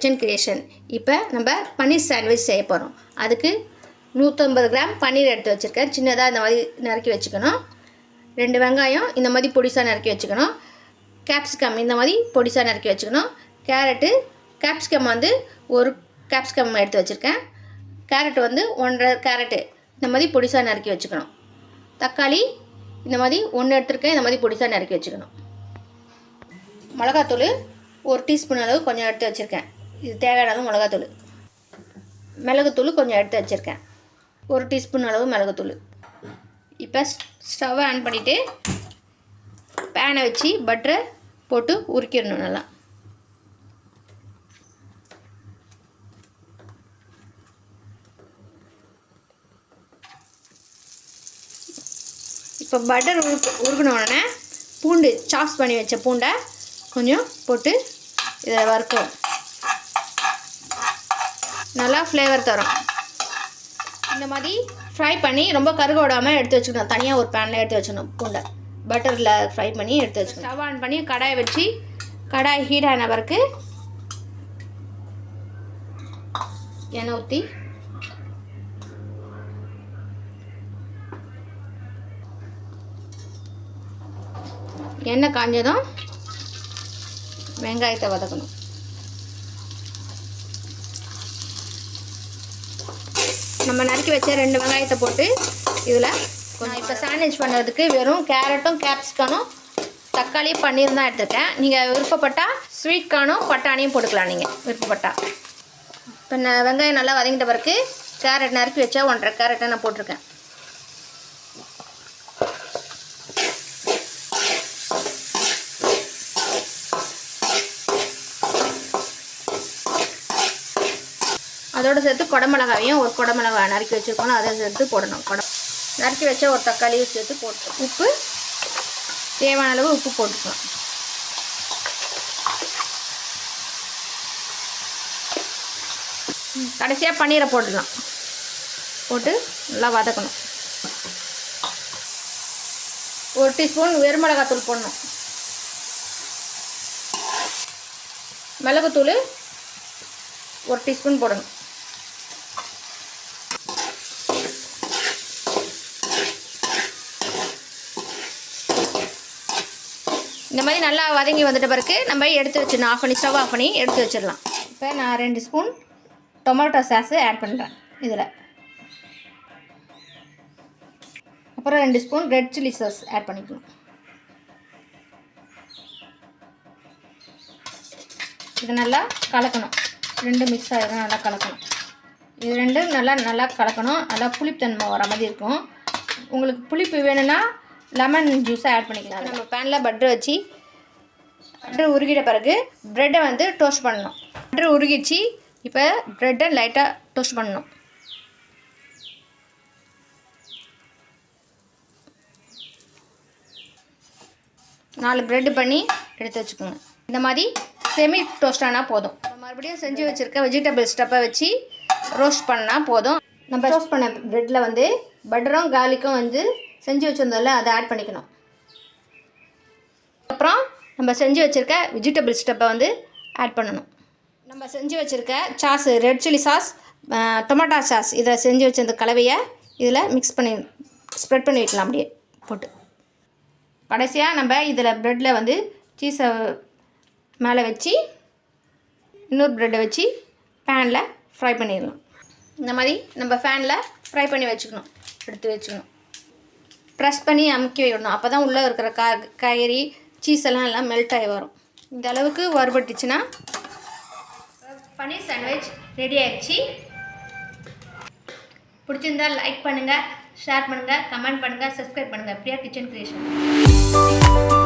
Kitchen creation. இப்போ நம்ம பன்னீர் sandwich செய்ய போகிறோம். அதுக்கு 150 கிராம் பன்னீர் எடுத்து வச்சுருக்கேன். சின்னதாக இந்த மாதிரி நறுக்கி வச்சுக்கணும். 2 வெங்காயம் இந்த மாதிரி பொடிசாக நறுக்கி வச்சுக்கணும். கேப்சிகம் இந்த மாதிரி பொடிசாக நறுக்கி வச்சுக்கணும். கேப்சிகம் வந்து 1 கேப்சிகம் எடுத்து வச்சுருக்கேன். கேரட் வந்து 1.5 கேரட்டு இந்த மாதிரி பொடிசாக நறுக்கி வச்சுக்கணும். தக்காளி இந்த மாதிரி 1 எடுத்துருக்கேன். இந்த மாதிரி பொடிசாக நறுக்கி வச்சுக்கணும். மிளகாத்தூள் 1 டீஸ்பூன் அளவு கொஞ்சம் எடுத்து வச்சுருக்கேன். இது தேவையான அளவு மிளகாத்தூள். மிளகுத்தூள் கொஞ்சம் எடுத்து வச்சுருக்கேன். 1 டீஸ்பூன் அளவு மிளகுத்தூள். இப்போ ஸ்டவ்வை ஆன் பண்ணிவிட்டு பேனை வச்சு பட்டரை போட்டு உருக்கிடணும் நல்லா. இப்போ பட்டர் உருக்கின உடனே பூண்டு சாப்ஸ் பண்ணி வச்ச பூண்டை கொஞ்சம் போட்டு இதை வறுக்கும். நல்லா ஃப்ளேவர் தரும். இந்த மாதிரி ஃப்ரை பண்ணி ரொம்ப கருக விடாமல் எடுத்து வச்சுக்கணும். தனியாக ஒரு பேனில் எடுத்து வச்சுக்கணும். பூண்டை பட்டரில் ஃப்ரை பண்ணி எடுத்து வச்சுக்கணும். ஸ்டவ் ஆன் பண்ணி கடாயை வச்சு கடாய் ஹீட் ஆன பிறகு எண்ணெய் ஊற்றி எண்ணெய் காஞ்சதும் வெங்காயத்தை வதக்கணும். நம்ம நறுக்கி வச்ச 2 வெங்காயத்தை போட்டு இதில் நான் இப்போ சாண்ட்விச் பண்ணுறதுக்கு வெறும் கேரட்டும் கேப்சிகனும் தக்காளி பன்னீர் தான் எடுத்துருக்கேன். நீங்கள் விருப்பப்பட்டால் ஸ்வீட் கார்னும் பட்டாணியும் போட்டுக்கலாம். நீங்கள் விருப்பப்பட்டால். இப்போ வெங்காயம் நல்லா வதங்கிட்ட பிறகு கேரட் நறுக்கி வச்சா 1.5 கேரட்டை நான் போட்டிருக்கேன். அதோடு சேர்த்து குடமிளகாவையும் 1 குடமிளகாய் நறுக்கி வச்சுருக்கோம். அதை சேர்த்து போடணும். நறுக்கி வச்ச 1 தக்காளியும் சேர்த்து போட்டுக்கணும். உப்பு தேவையான அளவு உப்பு போட்டுக்கலாம். கடைசியாக பன்னீரை போட்டுக்கலாம். போட்டு நல்லா வதக்கணும். 1 டீஸ்பூன் வெறுமிளகாத்தூள் போடணும். மிளகுத்தூள் 1 டீஸ்பூன் போடணும். இந்த மாதிரி நல்லா வதங்கி வந்துட்ட பிறகு நம்ம எடுத்து வச்சிடணும். ஆஃப் பண்ணி ஸ்டவ் ஆஃப் பண்ணி எடுத்து வச்சிடலாம். இப்போ நான் 2 ஸ்பூன் டொமேட்டோ சாஸு ஆட் பண்ணுறேன் இதில். அப்புறம் 2 spoon red chilli sauce add பண்ணிக்கணும். இது நல்லா கலக்கணும். 2 மிக்ஸ் ஆகிடும். நல்லா கலக்கணும். இது 2 நல்லா கலக்கணும். நல்லா புளிப்புத்தன்மை வர மாதிரி இருக்கும். உங்களுக்கு புளிப்பு வேணும்னா லெமன் ஜூஸை ஆட் பண்ணிக்கலாம். நம்ம பேனில் பட்டர் வச்சு பட்டர் உருகிட்ட பிறகு ப்ரெட்டை வந்து டோஸ்ட் பண்ணணும். பட்டர் உருகிச்சு. இப்போ ப்ரெட்டை லைட்டாக டோஸ்ட் பண்ணணும். நாலு ப்ரெட்டு பண்ணி எடுத்து வச்சுக்கோங்க. இந்த மாதிரி செமி டோஸ்ட் ஆனால் போதும். மறுபடியும் செஞ்சு வச்சுருக்க வெஜிடபிள் ஸ்டப்பை வச்சு ரோஸ்ட் பண்ணால் போதும். நம்ம ரோஸ்ட் பண்ண ப்ரெட்டில் வந்து பட்டரும் கார்லிக்கும் வந்து செஞ்சு வச்சுருந்தோம்ல அதை ஆட் பண்ணிக்கணும். அப்புறம் நம்ம செஞ்சு வச்சுருக்க வெஜிடபிள் ஸ்டப்பை வந்து ஆட் பண்ணணும். நம்ம செஞ்சு வச்சுருக்க sauce red chilli sauce tomato sauce இதை செஞ்சு வச்சிருந்த கலவையை இதில் மிக்ஸ் பண்ணி ஸ்ப்ரெட் பண்ணி வைக்கலாம். அப்படியே போட்டு கடைசியாக நம்ம இதில் ப்ரெட்டில் வந்து சீஸை மேலே வச்சு இன்னொரு ப்ரெட்டை வச்சு பேனில் ஃப்ரை பண்ணிடலாம். இந்த மாதிரி நம்ம ஃபேனில் ஃப்ரை பண்ணி வச்சுக்கணும். எடுத்து வச்சுக்கணும். ப்ரெஸ் பண்ணி அமுக்கி வைக்கணும். அப்போ தான் உள்ளே இருக்கிற காய்கறி சீஸ் எல்லாம் மெல்ட் ஆகி வரும். இந்த அளவுக்கு வறுபட்டுச்சுன்னா பன்னீர் சாண்ட்விச் ரெடி ஆகிடுச்சு. பிடிச்சிருந்தால் லைக் பண்ணுங்கள், ஷேர் பண்ணுங்கள், கமெண்ட் பண்ணுங்கள், சப்ஸ்கிரைப் பண்ணுங்கள். Priya kitchen creation.